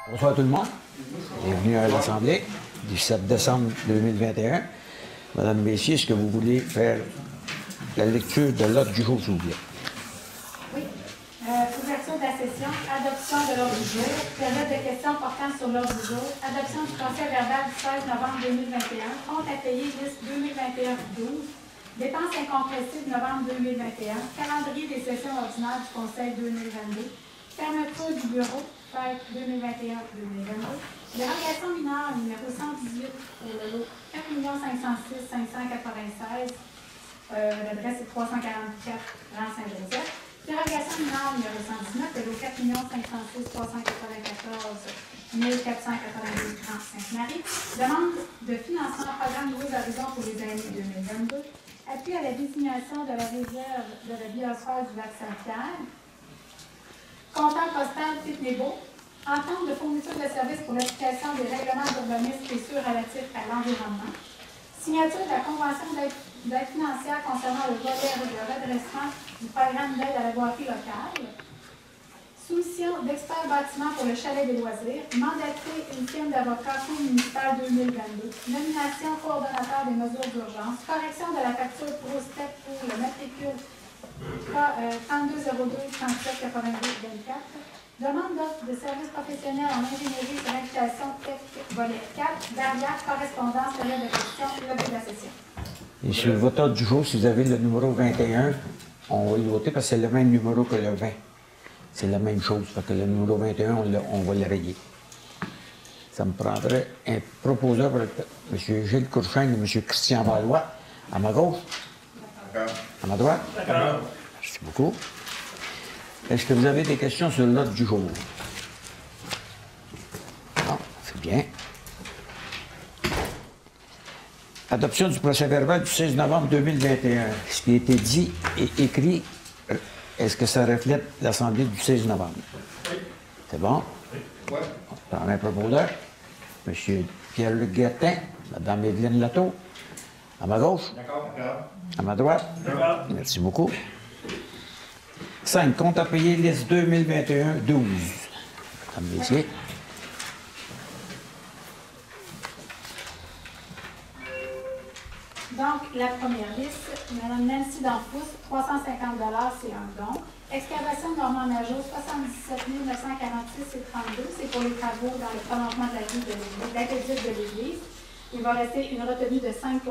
Bonsoir tout le monde. Bienvenue à l'Assemblée du 7 décembre 2021. Madame, Messieurs, est-ce que vous voulez faire la lecture de l'ordre du jour, s'il vous plaît? Oui. Ouverture de la session, adoption de l'ordre du jour, période de questions portant sur l'ordre du jour, adoption du procès verbal du 16 novembre 2021, compte à payer liste 2021-12, dépenses incompressibles novembre 2021, calendrier des sessions ordinaires du Conseil 2022, fermeture du bureau, fête 2021-2022, dérogation mineure numéro 118 pour le lot 4 506 596, l'adresse est 344 rang Saint-Joseph. Dérogation mineure numéro 119, le lot 4 506 394 1492 rang Sainte-Marie. Demande de financement programme Nouveaux Horizons pour les années 2022. Appui à la désignation de la réserve de la biosphère du lac Saint-Pierre. Comptant postal Tite-Nebo. Entente de fourniture de services pour l'application des règlements d'urbanisme spéciaux relatifs à l'environnement. Signature de la convention d'aide financière concernant le volet de redressement du programme d'aide à la voirie locale. Soumission d'experts bâtiments pour le chalet des loisirs. Mandater une firme d'avocats municipal 2022. Nomination coordonnateur des mesures d'urgence. Correction de la facture ProStep pour le matricule 3202 37 82 24. Demande d'offre de services professionnels en ingénierie sur invitation TEC volet 4. Barrière, correspondance, période de question, l'objet de la session. Et sur le vote du jour, si vous avez le numéro 21, on va le voter parce que c'est le même numéro que le 20. C'est la même chose. Fait que le numéro 21, on va le rayer. Ça me prendrait un proposeur pour M. Gilles Courchaine et M. Christian Valois. À ma gauche? D'accord. À ma droite? D'accord. Merci beaucoup. Est-ce que vous avez des questions sur l'ordre du jour? Non, c'est bien. Adoption du procès-verbal du 16 novembre 2021. Ce qui a été dit et écrit, est-ce que ça reflète l'Assemblée du 16 novembre? Oui. C'est bon? Oui. On prend un proposeur. M. Pierre-Luc Guertin, Mme Evelyne Latour. À ma gauche? D'accord. À ma droite? D'accord. Merci beaucoup. 5. Compte à payer, liste 2021-12. Madame Messier. Donc, la première liste, Mme Nancy Danfous, 350 c'est un don. Excavation Normand Major, 77 946 et 32, c'est pour les travaux dans le prolongement de l'aqueduc de l'Église. Il va rester une retenue de 5 qui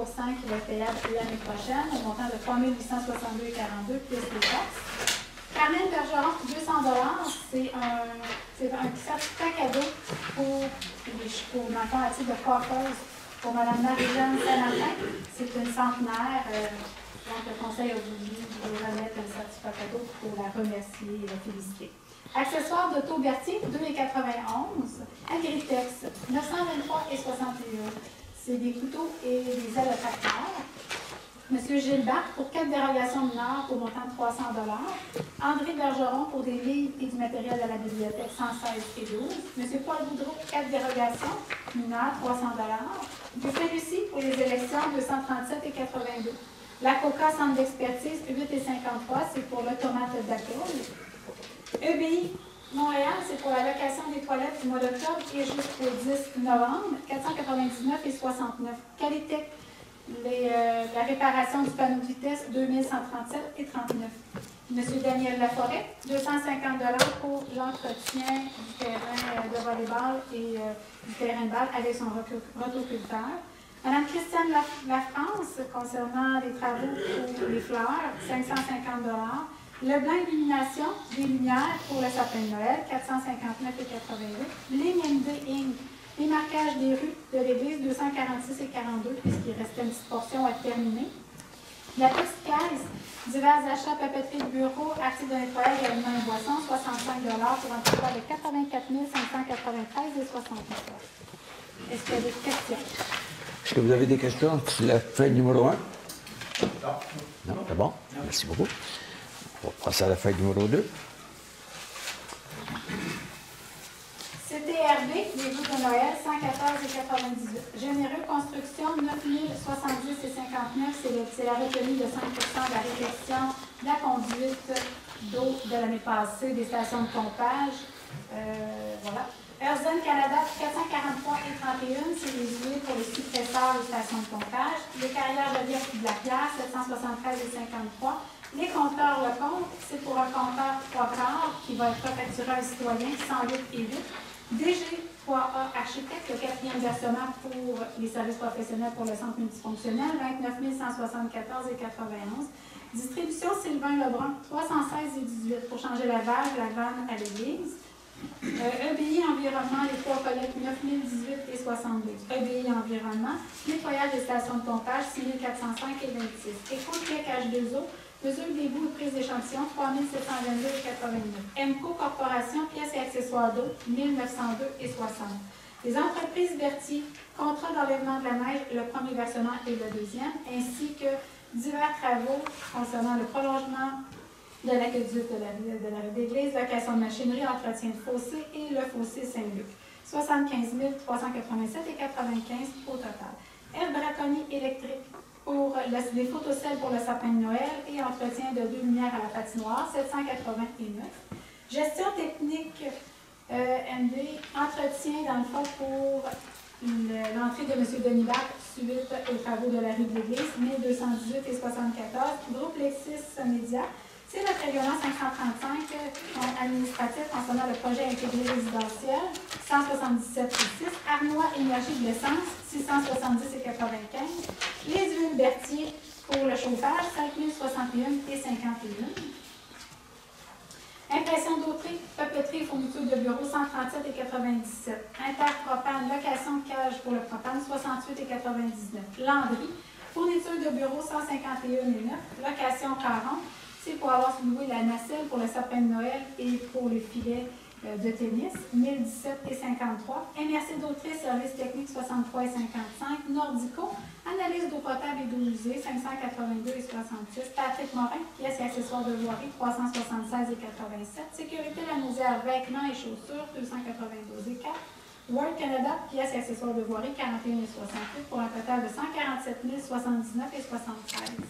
va être payable l'année prochaine, au montant de 3 862 et 42 plus les taxes. Carmen Bergeron, 200 c'est un certificat cadeau pour l'enfant à titre de coiffeuse pour Mme Marie-Jeanne Saint-Martin. C'est une centenaire, donc le Conseil a voulu lui remettre un certificat cadeau pour la remercier et la féliciter. Accessoires d'Auto Berthier, 2,91 Agritex, 923 et 61. C'est des couteaux et des ailes de tracteur. M. Gilbert pour 4 dérogations mineures au montant de 300 André Bergeron pour des livres et du matériel de la bibliothèque 116 et 12. M. Paul Boudreau, 4 dérogations mineures, 300 Dufay Lucie pour les élections 237 et 82. La COCA Centre d'expertise 8 et 53, c'est pour l'automate d'accueil. EBI Montréal, c'est pour la location des toilettes du mois d'octobre et jusqu'au 10 novembre, 499 et 69. Qualitech, la réparation du panneau de vitesse, 2137 et 39. M. Daniel Laforêt, 250 pour l'entretien du terrain de volleyball et du terrain de balle avec son rotoculteur. Mme Christiane Lafrance, concernant les travaux pour les fleurs, 550 Leblanc Illumination, des lumières pour le sapin de Noël, 459 et 88. Ligne MD Inc. Les marquages des rues de l'église, 246 et 42, puisqu'il restait une petite portion à terminer. La petite caisse, divers achats, papeterie de bureau, articles de nettoyage, aliments et boissons, 65 pour un total de 84 593 et 69. Est-ce qu'il y a des questions? Est-ce que vous avez des questions sur la feuille numéro 1? Non. Non, c'est bon. Merci beaucoup. On va passer à la feuille numéro 2. CTRB, les bouts de Noël, 114 et 98. Généreux Construction, 9 070 et 59, c'est la retenue de 5 de la réflexion de la conduite d'eau de l'année passée, des stations de pompage. Voilà. Herzen Canada, 443 et 31, c'est les huiles pour les suppresseurs aux stations de pompage. Les carrières de lièvre et de la pierre, 773 et 53. Les compteurs Lecomte, c'est pour un compteur 3 quarts qui va être refacturé à un citoyen, 108 et 8. DG3A Architecte, le quatrième versement pour les services professionnels pour le centre multifonctionnel, 29 174 et 91. Distribution Sylvain Lebrun, 316 et 18 pour changer la valve, la vanne à l'église. EBI Environnement, les trois collectes, 9018 et 62. EBI Environnement, nettoyage des stations de pompage, 6405 et 26. Éco-Trek H2O, mesure d'égout et prise d'échantillon, 3722 et 89. EMCO Corporation, pièces et accessoires d'eau, 1902 et 60. Les entreprises Berthier, contrat d'enlèvement de la neige, le premier versement et le deuxième, ainsi que divers travaux concernant le prolongement de l'aqueduc de la rue d'église, location de machinerie, entretien de fossé et le fossé Saint-Luc. 75 387 et 95 au total. Air Braconnier électrique pour les photocelles pour le sapin de Noël et entretien de 2 lumières à la patinoire, 789. Gestion technique MD, entretien dans le fond pour l'entrée de M. Denis Bach suite aux travaux de la rue de l'Église, 1218 et 74. Groupe Lexis Média. C'est notre règlement 535 administratif concernant le projet intégré résidentiel, 177 et 6. Arnois Énergie de l'essence, 670 et 95. Les huiles Berthier pour le chauffage, 5061 et 51. Impression d'autré, papeterie et fourniture de bureau, 137 et 97. Interpropane, location de cage pour le propane, 68 et 99. Landry, fourniture de bureau, 151 et 9. Location 40. C'est pour avoir loué la nacelle pour le sapin de Noël et pour les filets de tennis, 1017 et 53. MRC d'Autré, service technique 63 et 55. Nordico, analyse d'eau potable et d'eau usée, 582 et 66. Patrick Morin, pièces et accessoires de voirie, 376 et 87. Sécurité Lanaudière, vêtements et chaussures, 292 et 4. World Canada, pièces et accessoires de voirie, 41 et 68, pour un total de 147 079 et 73.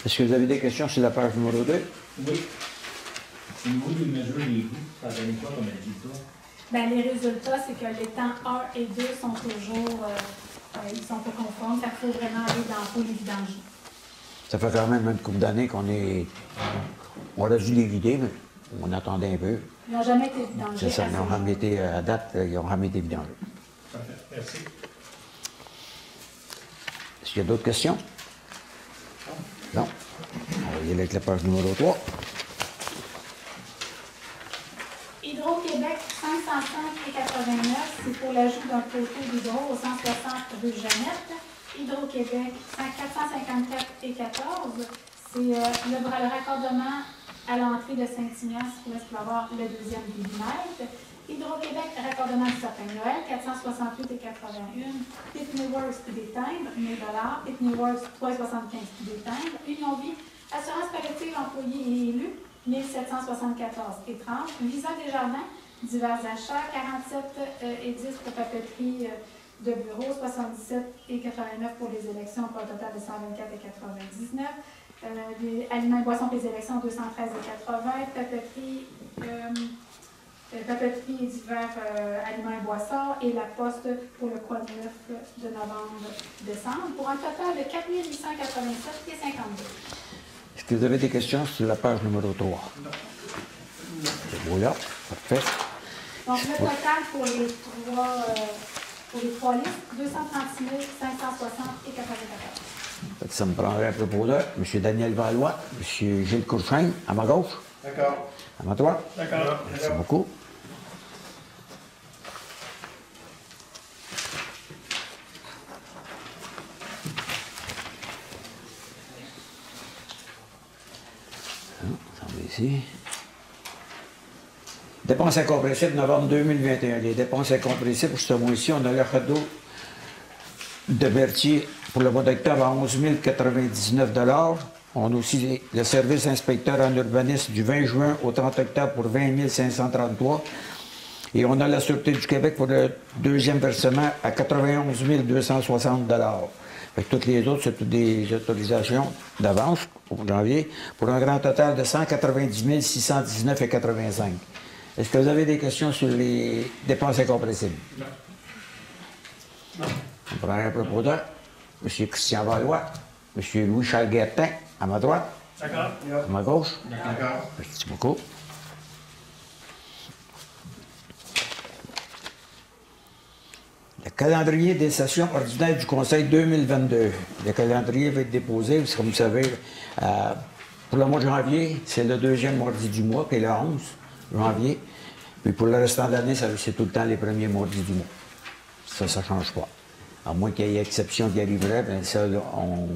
Est-ce que vous avez des questions sur la page numéro 2? Oui. Au niveau des mesures des goûts, ça donne quoi comme résultat? Bien, les résultats, c'est que les temps 1 et 2 sont toujours ils sont pas conformes. Ça faut vraiment aller dans tous les vidanges. Ça fait quand même une couple d'années qu'on est. On a dû les vider, mais on attendait un peu. Ils n'ont jamais été vidangés. C'est ça, ils n'ont jamais été, à date, ils n'ont jamais été vidangés. Parfait. Merci. Est-ce qu'il y a d'autres questions? Non. On va y aller avec la page numéro 3. Hydro-Québec, 505 et 89, c'est pour l'ajout d'un poteau d'hydro au 160 rue Jeannette. Hydro-Québec, 454 et 14, c'est le raccordement à l'entrée de Saint-Ignace où est-ce qu'il va y avoir le deuxième millimètre. Hydro-Québec, raccordement du sapin de Noël, 468 et 81. Pitney Works, des timbres, 1000 $. Pitney Works, 375 des timbres. Union Vie, assurance collective, employés et élus, 1774 et 30. Visa Desjardins, divers achats, 47 et 10 pour papeterie de bureau, 77 et 89 pour les élections, pour un total de 124 et 99. Les aliments et boissons pour les élections, 213 et 80. Papeterie et divers aliments et boissons, et la poste pour le quad 9 de novembre-décembre, pour un total de 4 887 et 52. Est-ce que vous avez des questions sur la page numéro 3? Non. C'est beau là, parfait. Donc, le total pour les trois listes, 236 560 et 94. Ça me prendrait un peu pour là. M. Daniel Valois, M. Gilles Courchaine, à ma gauche. D'accord. À ma droite. D'accord. Merci beaucoup. Ça va ici. Dépenses incompressibles novembre 2021. Les dépenses incompressibles pour ce mois-ci, on a le cadeau de Berthier pour le mois d'octobre à 11 099 $. On a aussi le service inspecteur en urbanisme du 20 juin au 30 octobre pour 20 533. Et on a la Sûreté du Québec pour le deuxième versement à 91 260 $. Fait que toutes les autres, c'est toutes des autorisations d'avance pour janvier, pour un grand total de 190 619,85 $. Est-ce que vous avez des questions sur les dépenses incompressibles? Non. On prend un proposeur. M. Christian Valois, M. Louis-Charles Guertin, à ma droite. D'accord. À ma gauche. D'accord. Merci beaucoup. Le calendrier des sessions ordinaires du Conseil 2022. Le calendrier va être déposé, comme vous savez, pour le mois de janvier, c'est le deuxième mardi du mois, qui est le 11 janvier. Puis pour le restant de l'année, c'est tout le temps les premiers mardis du mois. Ça ne change pas. À moins qu'il y ait exception qui arriverait, bien ça, là, on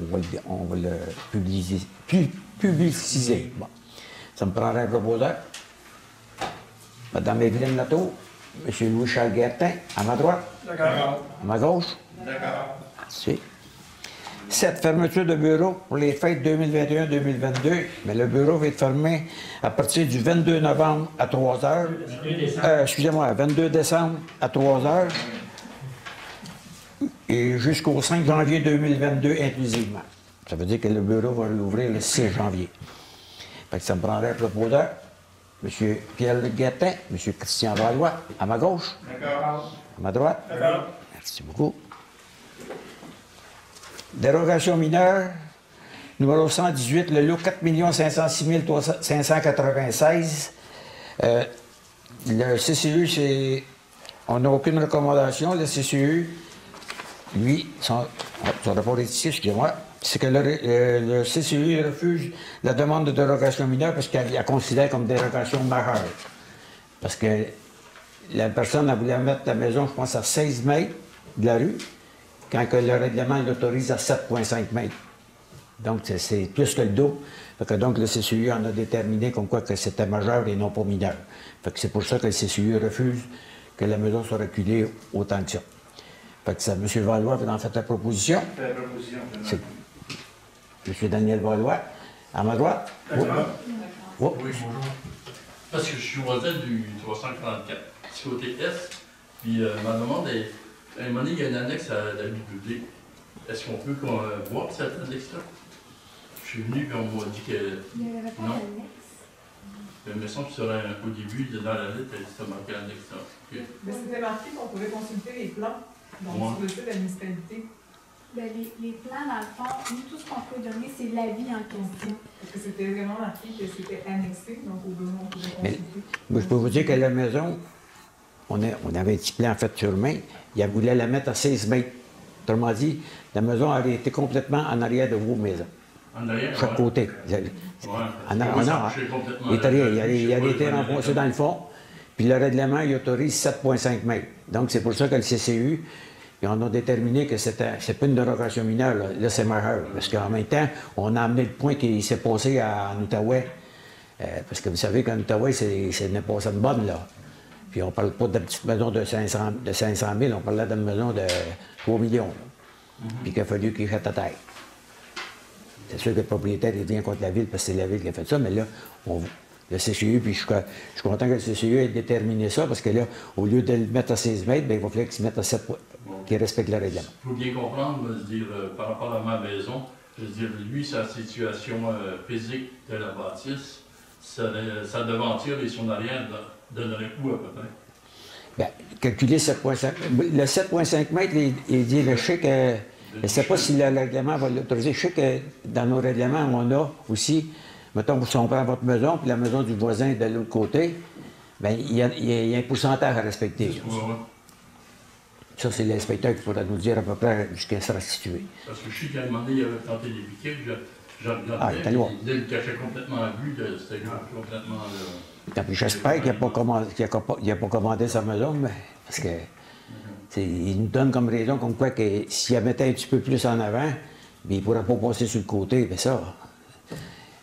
va le publiciser. Bon. Ça me prendrait un proposeur. Madame Evelyne Latour, M. Louis-Charles Guertin, à ma droite. D'accord. À ma gauche. D'accord. Merci. 7. Fermeture de bureau pour les fêtes 2021-2022. Mais le bureau va être fermé à partir du 22 novembre à 3 heures. Excusez-moi, 22 décembre à 3 heures. Et jusqu'au 5 janvier 2022 inclusivement. Ça veut dire que le bureau va rouvrir le 6 janvier. Fait que ça me prendrait un proposeur. M. Pierre-Luc Guertin, M. Christian Valois, à ma gauche. D'accord. À ma droite. D'accord. Merci beaucoup. Dérogation mineure, numéro 118, le lot 4 506 596. Le CCU, on n'a aucune recommandation. Le CCU, lui, son rapport est ici, excusez-moi, c'est que le CCU refuse la demande de dérogation mineure parce qu'elle la considère comme dérogation majeure. Parce que la personne a voulu mettre la maison, je pense, à 16 mètres de la rue, quand que le règlement l'autorise à 7,5 mètres. Donc, c'est plus que le double. Donc, le CCU en a déterminé comme quoi que c'était majeur et non pas mineur. C'est pour ça que le CCU refuse que la maison soit reculée autant que ça. M. Valois va en faire la proposition. La proposition. M. Daniel Valois, à ma droite. D'accord. Oh. Oui, bonjour. Parce que je suis voisin du 344, c'est côté Est. Puis ma demande est, à un moment donné, il y a une annexe à la bibliothèque. Est-ce qu'on peut voir cette annexe-là? Je suis venu et on m'a dit que Il n'y avait pas non. d'annexe. Il me semble que sur au début, dans la lettre, c'était marqué annexe. Okay. Mais c'était marqué qu'on pouvait consulter les plans sur le site de la municipalité. Ben, les plans, dans le fond, nous, tout ce qu'on peut donner, c'est l'avis en question. Parce que c'était vraiment marqué que c'était annexé, donc au besoin, on pouvait Mais, consulter. moi, je peux vous dire que la maison, on avait un petit plan fait sur main, il voulait la mettre à 16 mètres. Autrement dit, la maison avait été complètement en arrière de vos maisons. En arrière, Chaque côté. Il avait été renfoncé dans le fond, puis le règlement, il autorise 7,5 mètres. Donc, c'est pour ça que le CCU, ils en ont déterminé que c'est pas une dérogation mineure, là c'est majeur. Parce qu'en même temps, on a amené le point qui s'est passé en Outaouais. Parce que vous savez qu'en Outaouais, c'est une passée de bonne, là. Puis on ne parle pas d'une petite maison de 500 000, on parlait d'une maison de 3 millions. Puis qu'il a fallu qu'il jette à terre. C'est sûr que le propriétaire il vient contre la ville parce que c'est la ville qui a fait ça, mais là, le CCU, puis je suis content que le CCU ait déterminé ça, parce que là, au lieu de le mettre à 16 mètres, bien, il va falloir qu'il se mette à 7 qu'il respecte le règlement. Il faut bien comprendre, je veux dire, par rapport à ma maison, je veux dire, lui, sa situation physique de la bâtisse, sa devanture et son arrière donnerait où à peu près? Bien, calculer 7,5. Le 7,5 mètres, il dit, je sais que, je ne sais pas si le règlement va l'autoriser. Je sais que dans nos règlements, on a aussi, mettons, si on prend votre maison, puis la maison du voisin de l'autre côté, bien, il y a un pourcentage à respecter. Ça, c'est l'inspecteur qui pourra nous dire à peu près jusqu'à sera situé. Parce que je sais qu'à un moment donné, il avait tenté des piquets, je regardais, il le cachait complètement à vue, c'était complètement... J'espère qu'il n'a pas commandé sa maison, mais, parce que il nous donne comme raison comme quoi que s'il la mettait un petit peu plus en avant, il ne pourrait pas passer sur le côté, mais ça,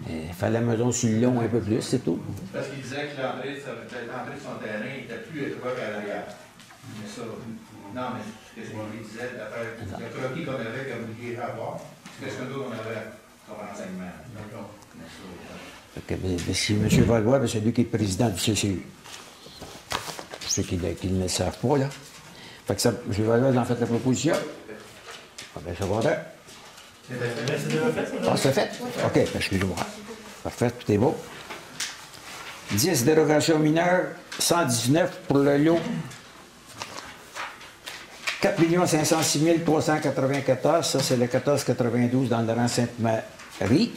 il fait la maison sur le long un peu plus, c'est tout. Parce qu'il disait que l'entrée de son terrain était plus étroite qu'à l'arrière. Mais ça, non, mais ce que il disait, le croquis qu'on avait, que vous vouliez avoir, c'est ce que nous, on avait comme renseignement. D'accord. Si M. Valois, c'est lui qui est président du CCU. Pour ceux qui ne le savent pas, là. Fait que ça, M. Valois a en fait la proposition. Bien, ça va bien. Ah, c'est fait? OK, excusez-moi. Parfait, tout est beau. 10. Dérogation mineure 119 pour le lot 4 506 394. Ça, c'est le 1492 dans le rang Sainte-Marie.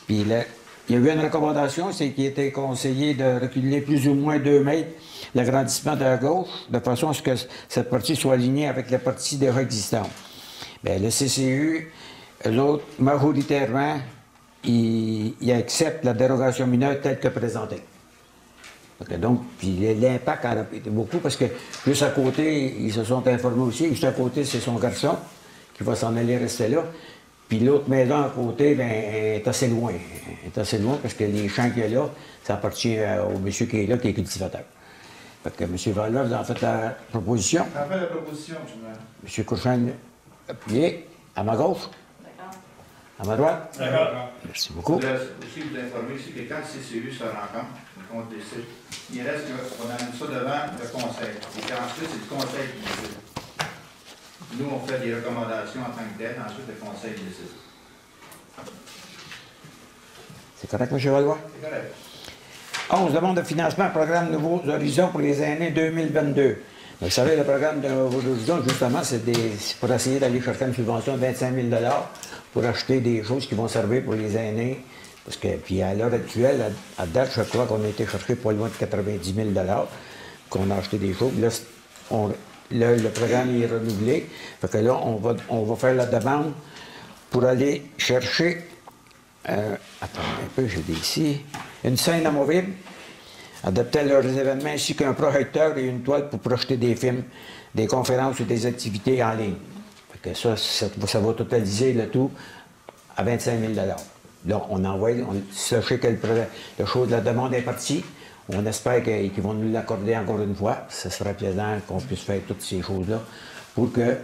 Puis là, il y a eu une recommandation, c'est qu'il était conseillé de reculer plus ou moins 2 mètres l'agrandissement de la gauche, de façon à ce que cette partie soit alignée avec la partie déjà existante. Bien, le CCU, eux autres, majoritairement, ils acceptent la dérogation mineure telle que présentée. Donc, puis l'impact en a été beaucoup parce que juste à côté, ils se sont informés aussi. Juste à côté, c'est son garçon qui va s'en aller rester là. Puis l'autre maison à côté, bien, est assez loin. Elle est assez loin parce que les champs qu'il y a là, ça appartient au monsieur qui est là, qui est cultivateur. Fait que M. Valeur, vous en faites la proposition. On fait la proposition, M. Courchain, appuyé. À ma gauche. D'accord. À ma droite. D'accord. Merci beaucoup. Je voulais aussi vous informer aussi que quand le CCU se rencontre, qu'on décide, il reste qu'on amène ça devant le conseil. Et ensuite, c'est le conseil qui décide. Nous, on fait des recommandations en tant que tel, ensuite le conseil décide. C'est correct, M. Valois? C'est correct. 11. Demande de financement programme Nouveaux Horizons pour les années 2022. Vous savez, le programme de Nouveaux Horizons, justement, c'est pour essayer d'aller chercher une subvention de 25 000 pour acheter des choses qui vont servir pour les aînés. Parce que, puis à l'heure actuelle, à date, je crois qu'on a été chercher pas loin de 90 000 qu'on a acheté des choses. Là, le programme est renouvelé. Fait que là, on va faire la demande pour aller chercher, attendez un peu, j'ai dit ici, une scène amovible, adaptée à leurs événements, ainsi qu'un projecteur et une toile pour projeter des films, des conférences ou des activités en ligne. Fait que ça va totaliser le tout à 25 000 Là, on envoie, sachez que la demande est partie. On espère qu'ils vont nous l'accorder encore une fois. Ce serait plaisant qu'on puisse faire toutes ces choses-là pour qu'ils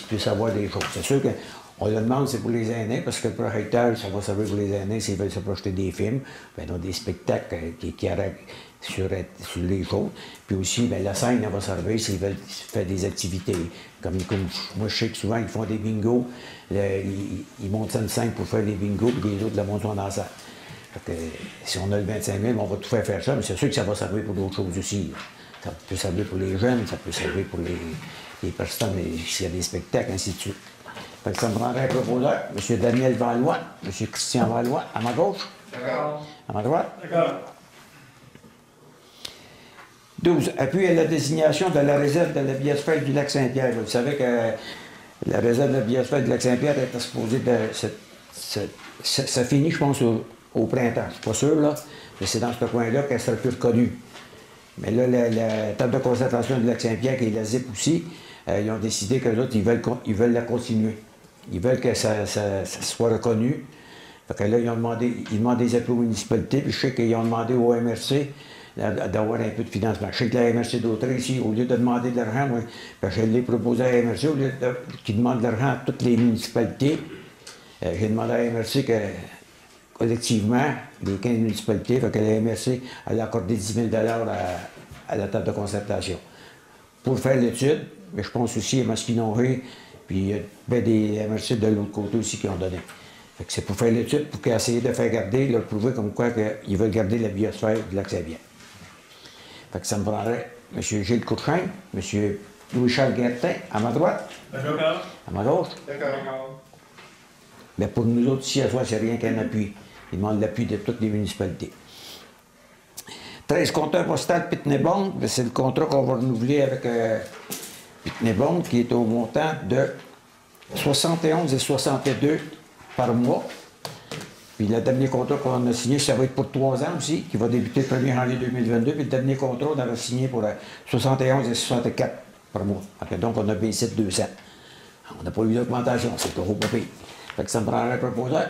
puissent avoir des choses. C'est sûr qu'on le demande, c'est pour les aînés, parce que le projecteur, ça va servir pour les aînés s'ils veulent se projeter des films, bien, des spectacles qui arrêtent sur les choses. Puis aussi, bien, la scène, elle va servir s'ils veulent faire des activités. Comme moi, je sais que souvent, ils font des bingos. Ils montent ça une scène pour faire les bingos, puis les autres la montent dans la salle. Que, si on a le 25 000, on va tout faire ça, mais c'est sûr que ça va servir pour d'autres choses aussi. Ça peut servir pour les jeunes, ça peut servir pour les personnes, s'il y a des spectacles, ainsi de suite. Fait que ça me prendrait un proposeur, M. Daniel Valois, M. Christian Valois, à ma gauche. D'accord. À ma droite. D'accord. 12. Appui à la désignation de la réserve de la biosphère du lac Saint-Pierre. Vous savez que la réserve de la biosphère du lac Saint-Pierre est exposée ça finit, je pense, au printemps. Je ne suis pas sûr, là, mais c'est dans ce coin-là qu'elle sera plus reconnue. Mais là, la table de concentration du lac Saint-Pierre, qui est la ZIP aussi, ils ont décidé que l'autre, ils veulent la continuer. Ils veulent que ça soit reconnu. Fait que là, ils demandent des appuis aux municipalités, puis je sais qu'ils ont demandé au MRC d'avoir un peu de financement. Je sais que la MRC d'Autrey, ici, au lieu de demander de l'argent, moi, je l'ai proposé à la MRC, au lieu qu'ils demandent de l'argent à toutes les municipalités, j'ai demandé à la MRC que, collectivement, les 15 municipalités, fait que la MRC allait accorder 10 000 à la table de concertation. Pour faire l'étude, mais je pense aussi à Masquinongé, puis il y a des MRC de l'autre côté aussi qui ont donné. Fait que c'est pour faire l'étude, pour essayer de faire garder, leur prouver comme quoi qu'ils veulent garder la biosphère du lac Saint-Pierre. Fait que ça me prendrait M. Gilles Courchain, M. Louis-Charles Guertin, à ma droite. D'accord. À ma gauche. D'accord. Mais pour nous autres, ici, à soi, c'est rien qu'un appui. Ils demandent l'appui de toutes les municipalités. 13, compteur postal Pitney-Bond. C'est le contrat qu'on va renouveler avec Pitney-Bond, qui est au montant de 71,62 par mois. Puis le dernier contrat qu'on a signé, ça va être pour 3 ans aussi, qui va débuter le 1er janvier 2022. Puis le dernier contrat, on avait signé pour 71,64 par mois. Donc on a baissé de 2 cents. On n'a pas eu d'augmentation, c'est toujours pas pire. Fait que ça me prendrait un proposeur.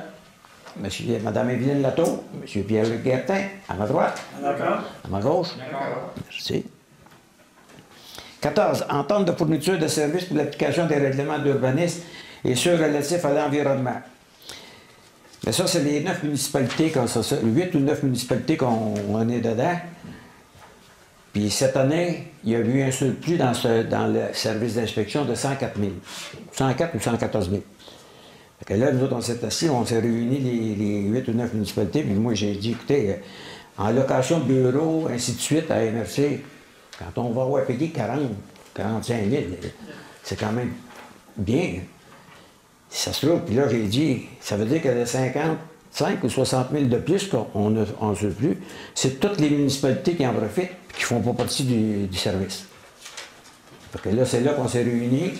Mme Evelyne Latour, M. Pierre-Luc Guertin, à ma droite. D'accord. À ma gauche. D'accord. Merci. 14. Entente de fourniture de services pour l'application des règlements d'urbanisme et ceux relatifs à l'environnement. Mais ça, c'est les 9 municipalités, 8 ou 9 municipalités qu'on est dedans. Puis cette année, il y a eu un surplus dans le service d'inspection de 104 000. 104 ou 114 000. Fait que là, nous autres, on s'est assis, on s'est réunis les 8 ou 9 municipalités, puis moi, j'ai dit, écoutez, en location de bureau, ainsi de suite, à MRC, quand on va avoir payé 45 000, c'est quand même bien. Ça se trouve, puis là, j'ai dit, ça veut dire que les 55 ou 60 000 de plus qu'on en surplus, c'est toutes les municipalités qui en profitent et qui ne font pas partie du service. Fait que là, c'est là qu'on s'est réunis.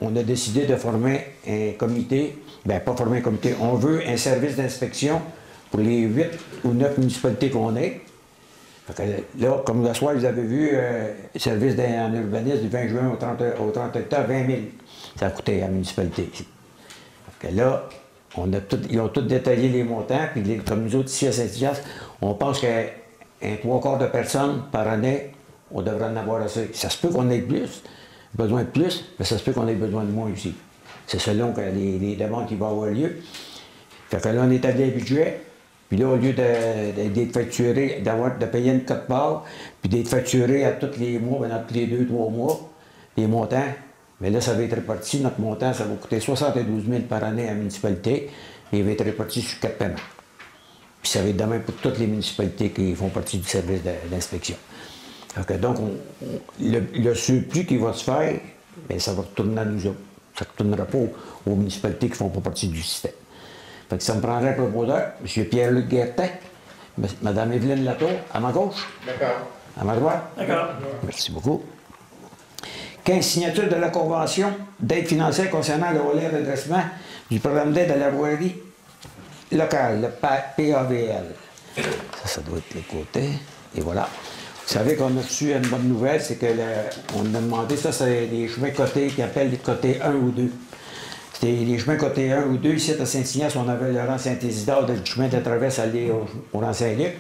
On a décidé de former un comité, bien, pas former un comité, on veut un service d'inspection pour les 8 ou 9 municipalités qu'on est. Fait que là, comme le soir, vous avez vu, le service en urbanisme du 20 juin au 30 octobre, 20 000. Ça a coûté à la municipalité. Fait que là, ils ont tous détaillé les montants, puis comme nous autres ici à Saint-Ignace, on pense qu'un 3/4 de personnes par année, on devrait en avoir assez. Ça se peut qu'on ait besoin de plus, mais ça se peut qu'on ait besoin de moins aussi. C'est selon que les demandes qui vont avoir lieu. Fait que là, on établit un budget, puis là, au lieu d'être facturé, de payer une cote-part, puis d'être facturé à tous les mois, maintenant tous les 2-3 mois, les montants, mais là, ça va être réparti. Notre montant, ça va coûter 72 000 par année à la municipalité, et il va être réparti sur 4 paiements. Puis ça va être de même pour toutes les municipalités qui font partie du service d'inspection. Donc, le surplus qui va se faire, bien, ça va retourner à nous autres. Ça ne retournera pas aux municipalités qui ne font pas partie du système. Fait que ça me prendrait un proposeur, M. Pierre-Luc Guertin, Mme Evelyne Latour, à ma gauche. D'accord. À ma droite. D'accord. Merci beaucoup. 15 signatures de la Convention d'aide financière concernant le volet redressement du programme d'aide à la voirie locale, le PAVL. Ça doit être le côté. Et voilà. Vous savez qu'on a reçu une bonne nouvelle, c'est qu'on a demandé, ça c'est les chemins cotés qu'ils appellent les cotés 1 ou 2. C'était les chemins cotés 1 ou 2. Ici à Saint-Ignace, on avait le rang Saint-Isidore, le chemin de traverse aller au rang Saint-Luc.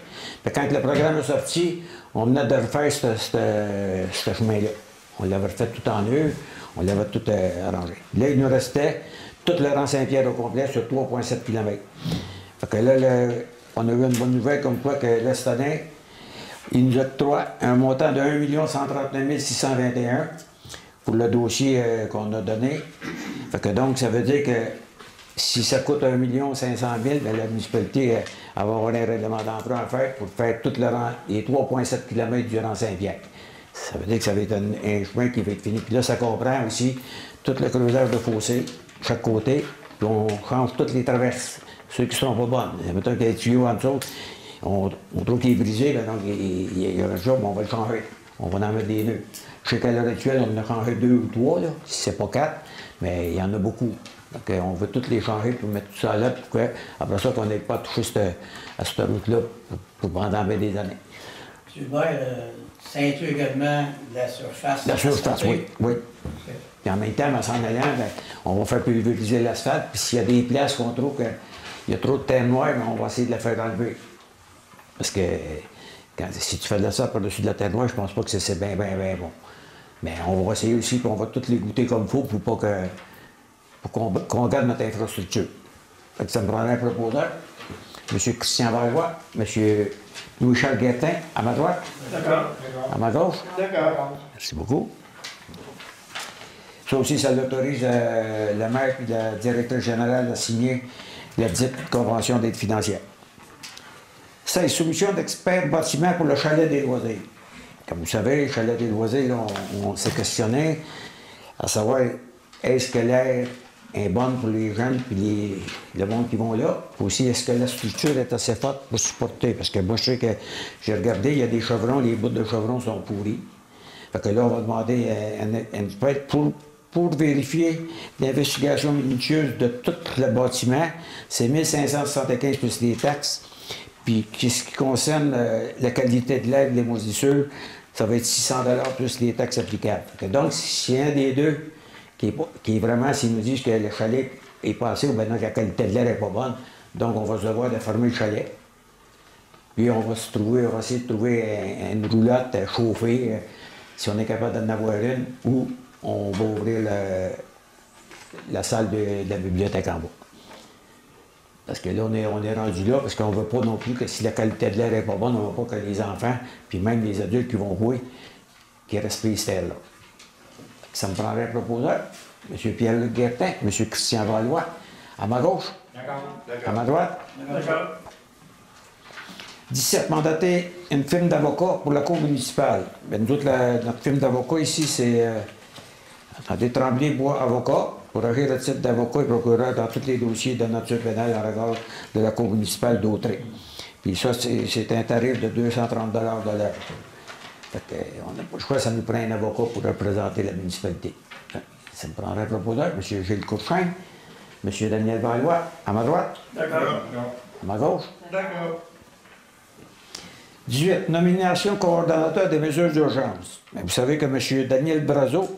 Quand le programme est sorti, on venait de refaire ce chemin-là. On l'avait refait tout en eux, on l'avait tout arrangé. Là, il nous restait tout le rang Saint-Pierre au complet sur 3,7 km. Fait que là, on a eu une bonne nouvelle comme quoi que là, cette année, il nous octroie un montant de 1 139 621 pour le dossier qu'on a donné. Fait que donc, ça veut dire que si ça coûte 1 500 000, bien, la municipalité elle va avoir un règlement d'emprunt à faire pour faire tout le rang, les 3,7 km du rang Saint-Pierre. Ça veut dire que ça va être un chemin qui va être fini. Puis là, ça comprend aussi tout le creusage de fossé, chaque côté, puis on change toutes les traverses, ceux qui ne sont pas bonnes. Mettons qu'il y a des tuyaux en dessous, on trouve qu'il est brisé, ben donc il y a un job, on va le changer. On va en mettre des nœuds. Je sais qu'à l'heure actuelle, on en a changé 2 ou 3, là, si c'est pas 4, mais il y en a beaucoup. Donc on veut toutes les changer pour mettre tout ça là, puis après ça, qu'on n'ait pas touché à cette route-là pour pendant des années. M. le maire, ceinture également de la surface. La surface, oui. Oui. Puis en même temps, en s'en allant, bien, on va faire pulvériser l'asphalte, puis s'il y a des places qu'on trouve qu'il y a trop de terre noire, bien, on va essayer de la faire enlever. Parce que si tu fais de l'asphalte par-dessus de la terre noire, je pense pas que c'est bien bon. Mais on va essayer aussi, puis on va toutes les goûter comme il faut pour qu'on garde notre infrastructure. Fait que ça me prendrait un proposeur. M. Christian Vallois, M. Louis-Charles Guertin, à ma droite. D'accord. À ma gauche. D'accord. Merci beaucoup. Ça aussi, ça l'autorise le maire et la directrice générale à signer la dite convention d'aide financière. 16. Solution d'experts bâtiment pour le chalet des loisirs. Comme vous savez, le chalet des loisirs, là, on s'est questionné à savoir est-ce que l'air est bonne pour les jeunes et le monde qui vont là. Aussi, est-ce que la structure est assez forte pour supporter? Parce que moi, je sais que j'ai regardé, il y a des chevrons, les bouts de chevrons sont pourris. Fait que là, on va demander un expert pour vérifier l'investigation minutieuse de tout le bâtiment. C'est 1 575 plus les taxes. Puis, ce qui concerne la qualité de l'air, les moisissures, ça va être 600 $ plus les taxes applicables. Donc, s'il y a un des deux qui est vraiment, s'ils nous disent que le chalet est passé ou maintenant que la qualité de l'air n'est pas bonne, donc on va se devoir de fermer le chalet. Puis on va essayer de trouver une roulotte chauffée, si on est capable d'en avoir une, ou on va ouvrir la salle de la bibliothèque en bas. Parce que là, on est rendu là, parce qu'on ne veut pas non plus que si la qualité de l'air n'est pas bonne, on ne veut pas que les enfants, puis même les adultes qui vont jouer, qui respirent cette air-là. Ça me prendrait un proposeur, M. Pierre-Luc Guertin, M. Christian Vallois, à ma gauche. D'accord. À ma droite. D'accord. 17, mandater une firme d'avocats pour la Cour municipale. Ben, nous autres, notre firme d'avocats ici, c'est attendez, Tremblay Bois Avocat, pour agir le titre d'avocat et procureur dans tous les dossiers de nature pénale en regard de la Cour municipale d'Autrey. Puis ça, c'est un tarif de 230 de l'heure. On n'a pas le choix, ça nous prend un avocat pour représenter la municipalité. Ça me prendrait un proposeur, M. Gilles Courchain, M. Daniel Valois, à ma droite. D'accord. À ma gauche. D'accord. 18. Nomination coordonnateur des mesures d'urgence. Vous savez que M. Daniel Brazo,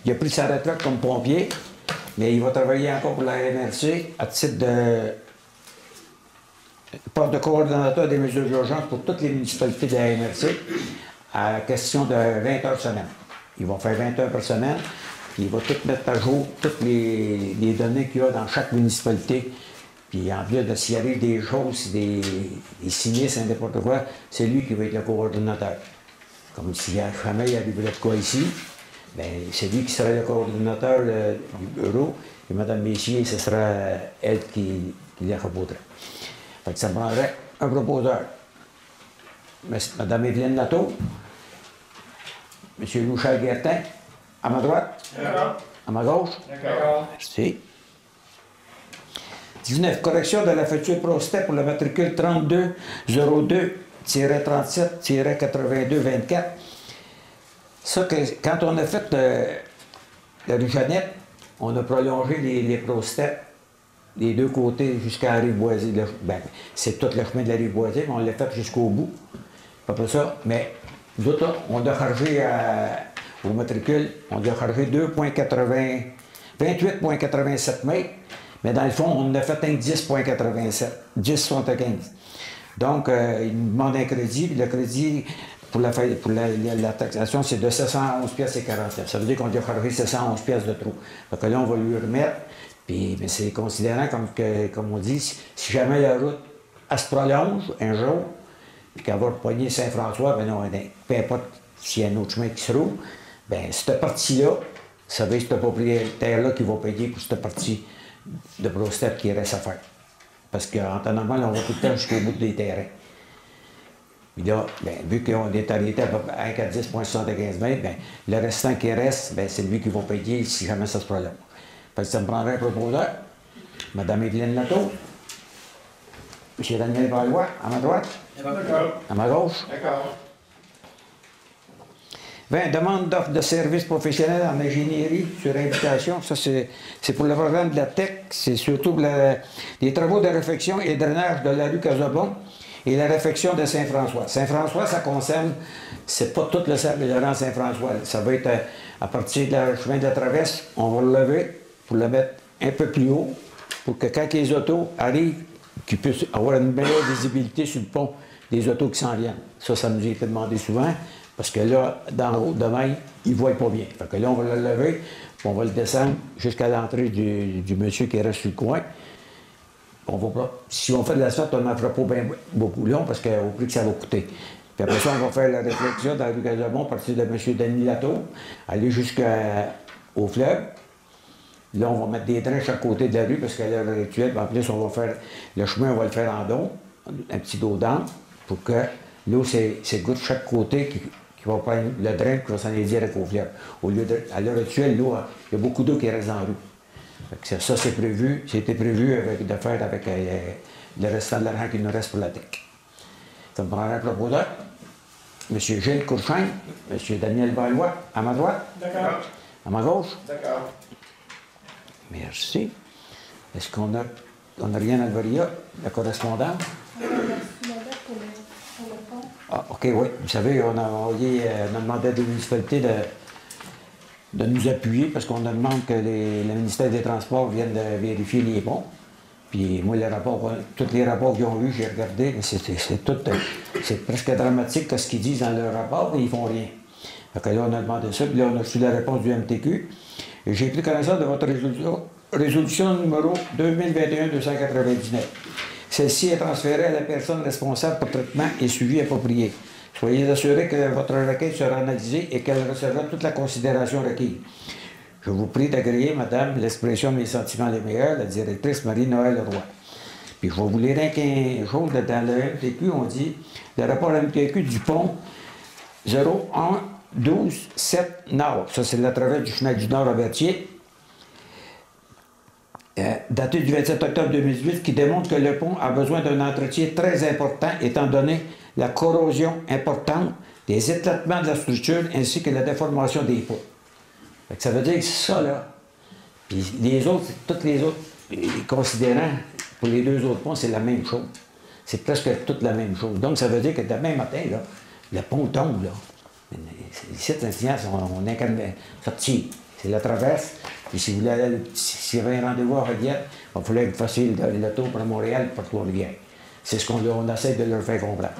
il a pris sa retraite comme pompier, mais il va travailler encore pour la MRC à titre de poste de coordonnateur des mesures d'urgence pour toutes les municipalités de la MRC à question de 20 heures semaine. Ils vont faire 20 heures par semaine, puis il va tout mettre à jour, toutes les données qu'il y a dans chaque municipalité. Puis en plus de s'il arrive des choses, des sinistres, n'importe quoi, c'est lui qui va être le coordonnateur. Comme si jamais il arriverait de quoi ici, bien, c'est lui qui serait le coordonnateur du bureau, et Mme Messier, ce sera elle qui les reposerait. Fait que ça me prendrait un proposeur. Mme Evelyne Latour, M. Louchal Guertin, à ma droite, à ma gauche. Merci. 19. Correction de la facture Prostep pour le matricule 3202-37-82-24. Ça, quand on a fait la rue Jeannette, on a prolongé les Prostep des deux côtés jusqu'à la rue Boisée. Ben, c'est tout le chemin de la rue Boisée, mais on l'a fait jusqu'au bout. Après ça, mais nous autres, on a chargé au matricule, on a chargé 28,87 mètres. Mais dans le fond, on a fait un 10,87, 10,75. Donc, il nous demande un crédit, puis le crédit pour la taxation, c'est de 711 pièces et 40. Ça veut dire qu'on doit charger 711 pièces de trop. Donc là, on va lui remettre, puis c'est considérant, comme on dit, si jamais la route, elle se prolonge un jour, puis qu'elle va repogner Saint-François, ben non, peu importe s'il y a un autre chemin qui se roule, bien, cette partie-là, ça va être ce propriétaire-là qui va payer pour cette partie de Prostep qui reste à faire. Parce qu'en temps normal, on va tout le temps jusqu'au bout des terrains. Puis là, bien, vu qu'on est arrêté à 10,75 mètres, bien, le restant qui reste, bien, c'est lui qui va payer si jamais ça se prolonge. Fait que ça me prendrait un proposeur. Mme Evelyne Latour, M. Daniel Valois, à ma droite. D'accord. À ma gauche. D'accord. 20. Demande d'offre de services professionnels en ingénierie sur invitation. Ça, c'est pour le programme de la TEC. C'est surtout pour les travaux de réfection et drainage de la rue Casabon et la réfection de Saint-François. Saint-François, ça concerne, c'est pas tout le cercle de rang Saint-François. Ça va être à partir du chemin de la traverse, on va le lever pour le mettre un peu plus haut pour que quand les autos arrivent, qu'ils puissent avoir une meilleure visibilité sur le pont des autos qui s'en viennent. Ça nous a été demandé souvent. Parce que là, dans le haut demain, ils ne voient pas bien. Fait que là, on va le lever, puis on va le descendre jusqu'à l'entrée du monsieur qui reste sur le coin. On va pas, si on fait de l'asphalte, on n'en fera pas bien beaucoup long parce qu'au prix que ça va coûter. Puis après ça, on va faire la réflexion dans la rue Casabon à partir de M. Denis Latour, aller jusqu'au fleuve. Là, on va mettre des drains à chaque côté de la rue parce qu'à l'heure actuelle, en plus, on va faire le chemin, on va le faire en don, un petit dos d'angle, pour que l'eau, c'est de chaque côté qui va prendre le drain qui va s'en aller direct au fleuve. Au lieu de, à l'heure actuelle, l'eau, il y a beaucoup d'eau qui reste dans la rue. Ça, c'est prévu, c'était prévu de faire avec le restant de l'argent qu'il nous reste pour la TEC. Ça me prendra un proposeur. M. Gilles Courchain, M. Daniel Valois, à ma droite. D'accord. À ma gauche. D'accord. Merci. Est-ce qu'on a rien à Varia, la correspondance? Ah, OK, oui. Vous savez, on a demandé à des municipalités de nous appuyer parce qu'on demande que le ministère des Transports vienne de vérifier les ponts. Puis moi, tous les rapports qu'ils ont eus, j'ai regardé, c'est presque dramatique ce qu'ils disent dans leur rapport, mais ils font rien. Donc là, on a demandé ça, puis là, on a reçu la réponse du MTQ. Et j'ai pris connaissance de votre résolution numéro 2021-299. Celle-ci est transférée à la personne responsable pour traitement et suivi approprié. Soyez assurés que votre requête sera analysée et qu'elle recevra toute la considération requise. Je vous prie d'agréer, Madame, l'expression de mes sentiments les meilleurs, la directrice Marie-Noël Roy. Puis je vais vous lire un jour dans le MTQ, on dit, le rapport MTQ du pont 01 12 7 Nord. Ça, c'est la traversée du chemin du Nord à Berthier. Daté du 27 octobre 2018, qui démontre que le pont a besoin d'un entretien très important, étant donné la corrosion importante, des éclatements de la structure, ainsi que la déformation des ponts. Fait que ça veut dire que ça, là, puis les autres, tous les autres considérants, pour les deux autres ponts, c'est la même chose. C'est presque toute la même chose. Donc, ça veut dire que demain matin, là, le pont tombe, là. Ici, on est quand même sorti. C'est la traverse. Puis si vous voulez aller, s'il y avait un rendez-vous à Rodiette, il va falloir que vous fassiez le tour pour Montréal pour Trois-Rivières. C'est ce qu'on essaie de leur faire comprendre.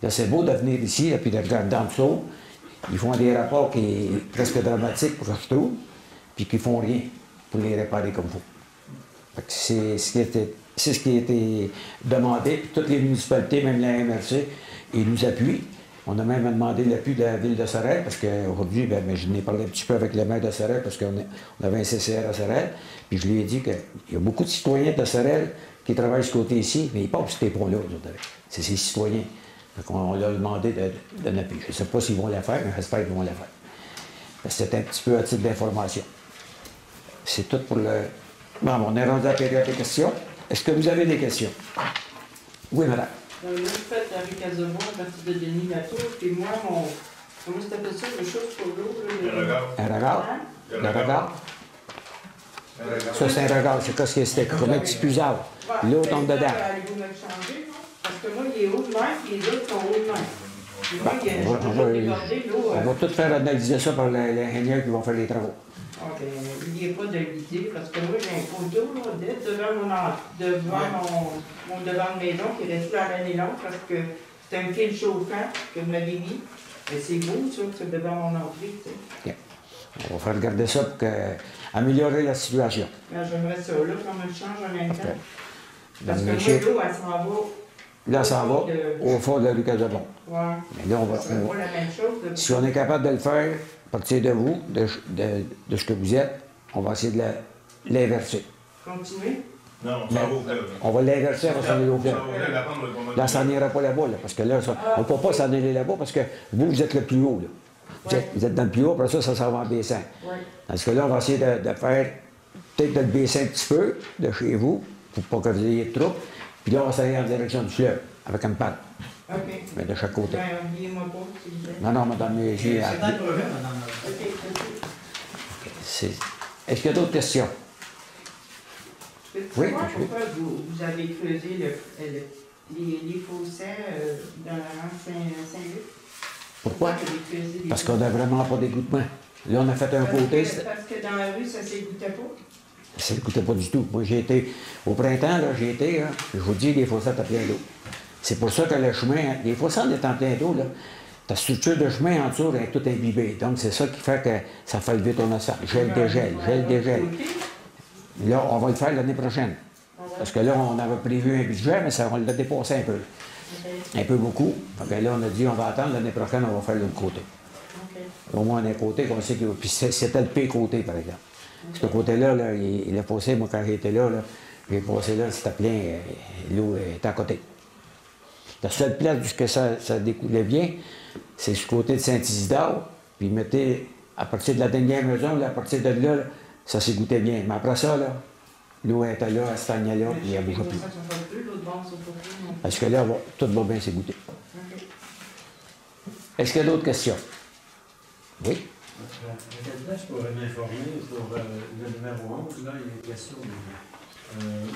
Là, c'est beau de venir ici, et puis de regarder en dessous. Ils font des rapports qui sont presque dramatiques, pour je trouve, puis qui ne font rien pour les réparer comme il faut. C'est ce qui a été demandé. Toutes les municipalités, même la MRC, ils nous appuient. On a même demandé l'appui de la ville de Sorel, parce qu'aujourd'hui, je n'ai parlé un petit peu avec le maire de Sorel, parce qu'on avait un CCR à Sorel, puis je lui ai dit qu'il y a beaucoup de citoyens de Sorel qui travaillent ce côté ici, mais ils passent ces ponts-là. C'est ces citoyens. Donc on leur a demandé de l'appui. Je ne sais pas s'ils vont la faire, mais j'espère qu'ils vont la faire. C'est un petit peu à titre d'information. C'est tout pour le... Bon, on est rendu à la période des questions. Est-ce que vous avez des questions? Oui, madame. Là, vous faites la rue Casabon à partir de Denis Latour, puis moi, comment c'est appelé ça, le chose pour l'eau? Un regard. Un regard? Le regard? Ça, c'est un regard. C'est ce que c'était. Comme un petit puisard. L'eau tombe dedans. Allez-vous me le changer, non? Parce que moi, il est haut de même, puis les autres sont hauts de même. Puis moi, il y a toujours débordé l'eau. On va tout faire analyser ça par l'ingénieur qui va faire les travaux. Ah, ben, n'oubliez pas de l'idée, parce que moi, j'ai un poteau, là, devant mon devant de maison, qui est resté à l'année longue, parce que c'est un fil chauffant que vous m'avez mis. Mais c'est beau, ça, que c'est devant mon entrée, tu sais. Okay. On va faire regarder ça pour améliorer la situation. J'aimerais ça, là, qu'on me le change en même temps. Okay. Parce que moi, l'eau, elle s'en va. Là, ça va au fond de la rue Casabon. Ouais. Mais là, C'est pas la même chose. Si on est capable de le faire, à partir de vous, de ce que vous êtes, on va essayer de l'inverser. Continuer? Non, ça va au fleuve. On va l'inverser, on va s'en aller au fleuve. Là, ça n'ira pas là-bas, là, parce que là, on ne peut pas s'en aller là-bas, parce que vous êtes le plus haut. Là. Vous êtes dans le plus haut, après ça s'en va en baissant. Oui. Parce que là, on va essayer de faire, peut-être de le baisser un petit peu de chez vous, pour pas que vous ayez de troubles. Puis là, on va s'en aller en direction du fleuve, avec une patte. OK. Mais de chaque côté. Ben, oubliez-moi pas, s'il vous plaît. Non, madame, j'ai... C'est dans le projet, madame. Est-ce qu'il y a d'autres questions? Peux-tu savoir pourquoi vous avez creusé les fossés dans la rue Saint-Luc? Pourquoi? Vous avez creusé les Parce qu'on n'a vraiment pas d'égouttement. Là, on a fait un côté. Parce que dans la rue, ça ne s'égouttait pas? Ça ne s'écoutait pas du tout. Moi, j'ai été, au printemps, là, je vous dis, les fossés étaient pleins d'eau. C'est pour ça que le chemin, les fossés en étant plein d'eau, là, ta structure de chemin en dessous est toute imbibée. Donc, c'est ça qui fait que ça fait lever ton assaut. Gel, dégel, gel, dégel. Là, on va le faire l'année prochaine. Parce que là, on avait prévu un budget, mais ça, on l'a dépassé un peu. Un peu beaucoup. Donc là, on a dit, on va attendre, l'année prochaine, on va faire l'autre côté. Au moins, un côté qu'on sait que... Puis c'était le pire côté, par exemple. Ce côté-là, là, il a passé, moi, quand j'étais là, j'ai passé là, c'était plein, l'eau était à côté. La seule place où ça découlait bien, c'est ce côté de Saint-Isidore. Puis mettez, à partir de la dernière maison, là, à partir de là, ça s'égouttait bien. Mais après ça, là, l'eau était là, elle stagnait là, puis elle ne bougeait plus. Parce que là, tout va bien s'égoutter. Est-ce qu'il y a d'autres questions? Oui? Je pourrais m'informer pour le numéro 11, là, il y a une question de...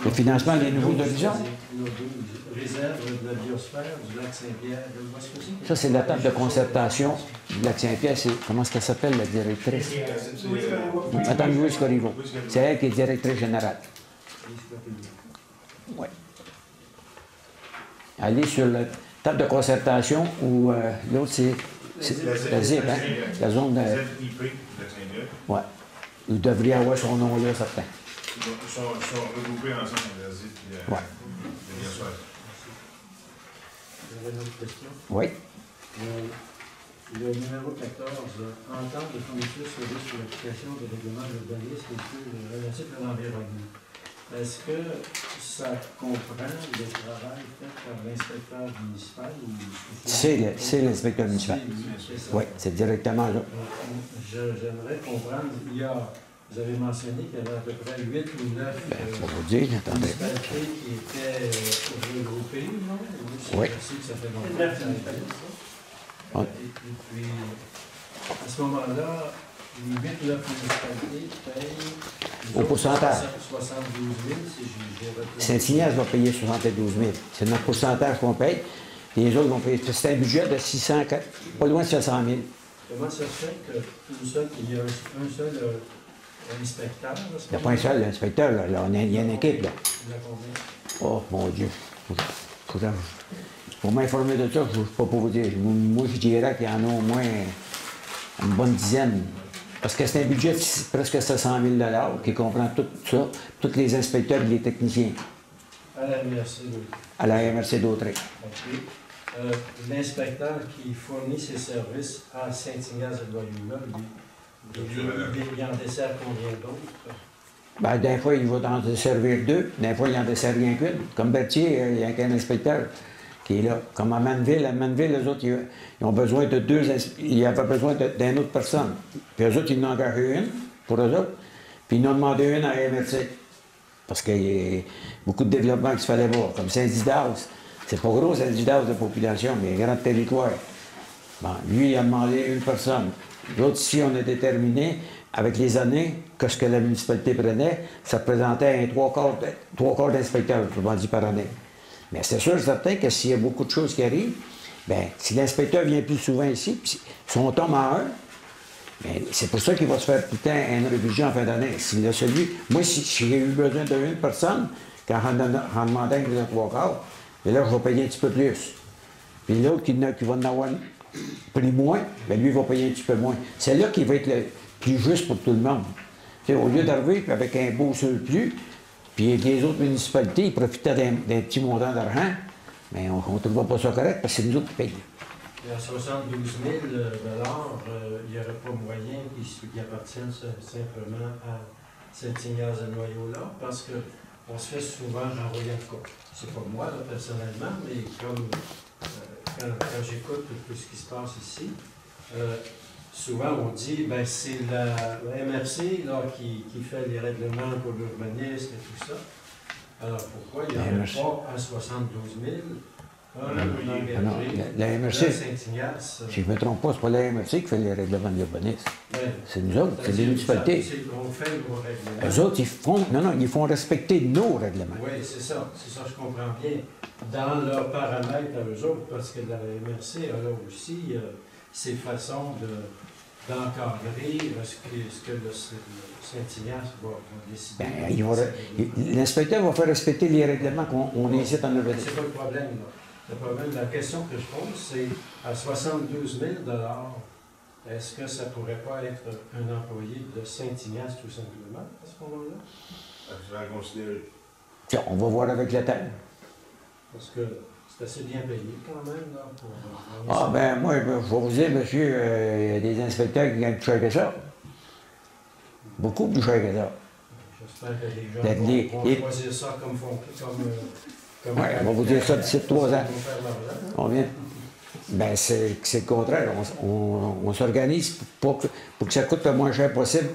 Le financement des nouveaux horizons? Réserve de la biosphère du lac Saint-Pierre. Ça, c'est la table de concertation du lac Saint-Pierre. Comment est-ce qu'elle s'appelle, la directrice? Madame Louise Corriveau. C'est elle qui est directrice générale. Oui. Allez sur la table de concertation où l'autre, c'est la ZIP, hein? La zone de... Oui. Il devrait avoir son nom là, certain. Ils sont regroupés ensemble, la ZIP et la biosphère. J'avais une autre question. Oui. Le numéro 14, entente de fourniture sur l'application de règlement d'urbanisme et relatif à l'environnement. est-ce que ça comprend le travail fait par l'inspecteur municipal ou... C'est l'inspecteur municipal. Oui, c'est directement là. J'aimerais comprendre, vous avez mentionné qu'il y avait à peu près 8 ou 9 Pour vous dire, attendez. municipalités qui étaient regroupées, non? Oui. Je sais que ça fait longtemps que ça a été ça. Et puis, à ce moment-là, les 8 ou 9 municipalités payent... Au pourcentage. 72 000, si j'ai retenu. Saint-Ignace va payer 72 000. C'est notre pourcentage qu'on paye. Les autres vont payer. C'est un budget de 600, pas loin de 700 000. Comment ça se fait qu'il y a un seul inspecteur? Il n'y a pas un seul inspecteur, là. Il y a une équipe, là. Il y a combien? Oh, mon Dieu. Pour m'informer de ça, je ne sais pas pour vous dire. Moi, je dirais qu'il y en a au moins une bonne dizaine. Parce que c'est un budget de presque 700 000 $ qui comprend tout ça, tous les inspecteurs et les techniciens. À la MRC d'Autrey. À la MRC d'Autrey. OK. L'inspecteur qui fournit ses services à Saint-Ignace-de-Loyola, il en dessert combien d'autres? Ben, des fois, il va en desservir 2, des fois, il en dessert rien qu'une. Comme Berthier, il n'y a qu'un inspecteur qui est là. Comme à Manneville, les autres, ils ont besoin de 2, ils avaient besoin d'une autre personne. Puis eux autres, ils en ont engagé une pour eux autres, puis ils en ont demandé une à MRC. Parce qu'il y a beaucoup de développement qu'il fallait voir, comme Saint-Didas. C'est pas gros, Saint-Didas de population, mais il y a un grand territoire. Bon, lui, il a demandé une personne. L'autre, ici, on a déterminé, avec les années, que ce que la municipalité prenait, ça représentait un 3/4 d'inspecteurs, autrement dit, par année. Mais c'est sûr, certain que s'il y a beaucoup de choses qui arrivent, bien, si l'inspecteur vient plus souvent ici, puis si on tombe à un, bien, c'est pour ça qu'il va se faire tout le temps une révision en fin d'année. Moi, si j'ai eu besoin d'une personne, quand on demandait un 3/4, et là, je vais payer un petit peu plus. Puis l'autre qui va en avoir pris moins, bien, lui, il va payer un petit peu moins. C'est là qu'il va être le plus juste pour tout le monde. T'sais, au lieu d'arriver avec un beau surplus, puis les autres municipalités, ils profitaient d'un petit montant d'argent, mais on ne trouvait pas ça correct parce que c'est nous autres qui payons. Et à 72 000 $, il n'y aurait pas moyen qu'ils appartiennent simplement à Saint-Ignace-de-Loyola, parce qu'on se fait souvent renvoyer en cas. C'est pas moi, là, personnellement, mais comme quand j'écoute tout ce qui se passe ici, souvent on dit ben c'est la MRC là, qui fait les règlements pour l'urbanisme et tout ça. Alors pourquoi il n'y aurait pas à 72 000 la MRC, si je ne me trompe pas, c'est pas la MRC qui fait les règlements de l'urbanisme. C'est nous autres, c'est les municipalités. On fait nos règlements. Eux autres, ils font respecter nos règlements. Oui, c'est ça, je comprends bien. Dans leurs paramètres à eux autres, parce que la MRC a là aussi ses façons d'encadrer ce que le Saint-Ignace va décider. Ben, l'inspecteur va faire respecter les règlements qu'on incite en urbanisme. C'est pas le problème, là. Le problème, la question que je pose, c'est à 72 000 $, est-ce que ça pourrait pas être un employé de Saint-Ignace tout simplement à ce moment-là? Je vais considérer. Tiens, on va voir avec le temps. Parce que c'est assez bien payé quand même, là, pour... ben moi, je vais vous dire, monsieur, il y a des inspecteurs qui gagnent plus cher que ça. Beaucoup plus cher que ça. J'espère que les gens vont choisir ça comme oui, on va vous dire ça d'ici 3 ans. On vient. Ben, c'est le contraire. On s'organise pour que ça coûte le moins cher possible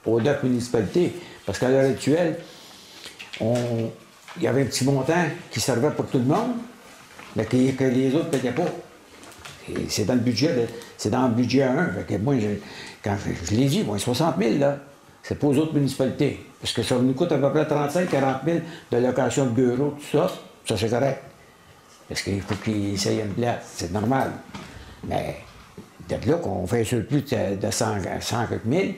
aux 9 municipalités. Parce qu'à l'heure actuelle, il y avait un petit montant qui servait pour tout le monde, mais que les autres ne payaient pas. C'est dans le budget, c'est dans le budget 1. Fait que moi, quand je l'ai dit, moi, 60 000, là, c'est pas aux autres municipalités. Parce que ça nous coûte à peu près 35-40 000 de location de bureaux, tout ça. Ça, c'est correct. Parce qu'il faut qu'ils essayent une place. C'est normal. Mais peut-être là qu'on fait un surplus de 100 quelques mille,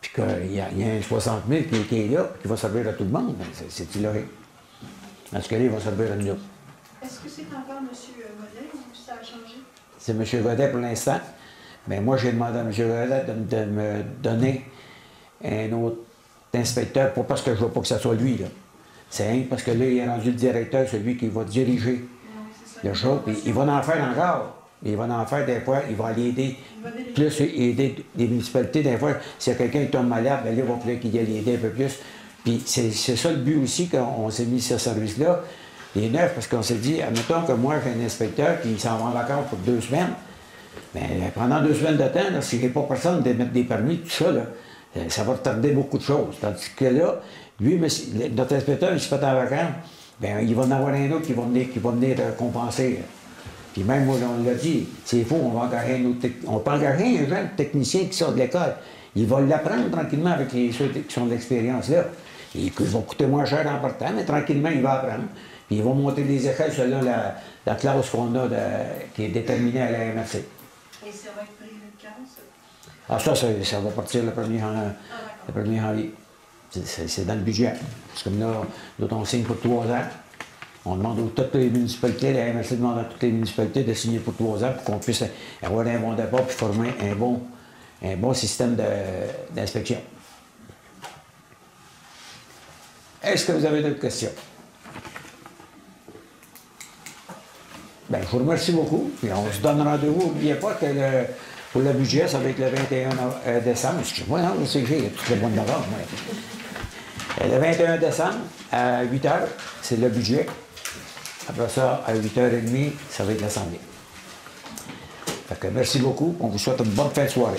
puis qu'il y a un 60 000 qui est là, qui va servir à tout le monde. C'est illogique. Dans ce cas-là, il va servir à nous autres. Est-ce que c'est encore M. Godet ou ça a changé? C'est M. Godet pour l'instant. Mais moi, j'ai demandé à M. Godet de me donner un autre inspecteur, pas parce que je ne veux pas que ce soit lui, là. C'est rien parce que là, il est rendu le directeur, celui qui va diriger le show. Puis il va en faire encore. Il va en faire des fois, il va aller aider, plus aider des municipalités. Des fois, s'il y a quelqu'un qui tombe malade, bien là, il va falloir qu'il aille aider un peu plus Puis c'est ça le but aussi qu'on s'est mis ce service-là, les 9, parce qu'on s'est dit, admettons que moi, j'ai un inspecteur qui s'en va en vacances pour 2 semaines. Bien, pendant 2 semaines de temps, si j'ai pas personne de mettre des permis, tout ça, là, ça va retarder beaucoup de choses. Tandis que là, lui, notre inspecteur, il se fait en vacances, bien, il va en avoir un autre qui va venir compenser. Puis même, moi, on l'a dit, c'est faux, on va engager un autre on peut engager un jeune technicien qui sort de l'école. Il va l'apprendre tranquillement avec ceux qui sont de l'expérience là. Il va coûter moins cher en partant, mais tranquillement, il va apprendre. Puis il va monter des échelles selon la classe qu'on a qui est déterminée à la MRC. Et ça va être pris le 15? Ah, ça va partir le 1er janvier. C'est dans le budget. Parce que là, on signe pour 3 ans. On demande à toutes les municipalités, la MRC demande à toutes les municipalités de signer pour 3 ans pour qu'on puisse avoir un bon départ et former un bon système d'inspection. Est-ce que vous avez d'autres questions? Bien, je vous remercie beaucoup. Puis on se donne rendez-vous. N'oubliez pas que pour le budget, ça va être le 21 décembre. Excusez-moi, non, je sais que j'ai toutes les bonnes novembre. Le 21 décembre, à 8 h, c'est le budget. Après ça, à 8 h 30, ça va être l'Assemblée. Fait que merci beaucoup. On vous souhaite une bonne fin de soirée.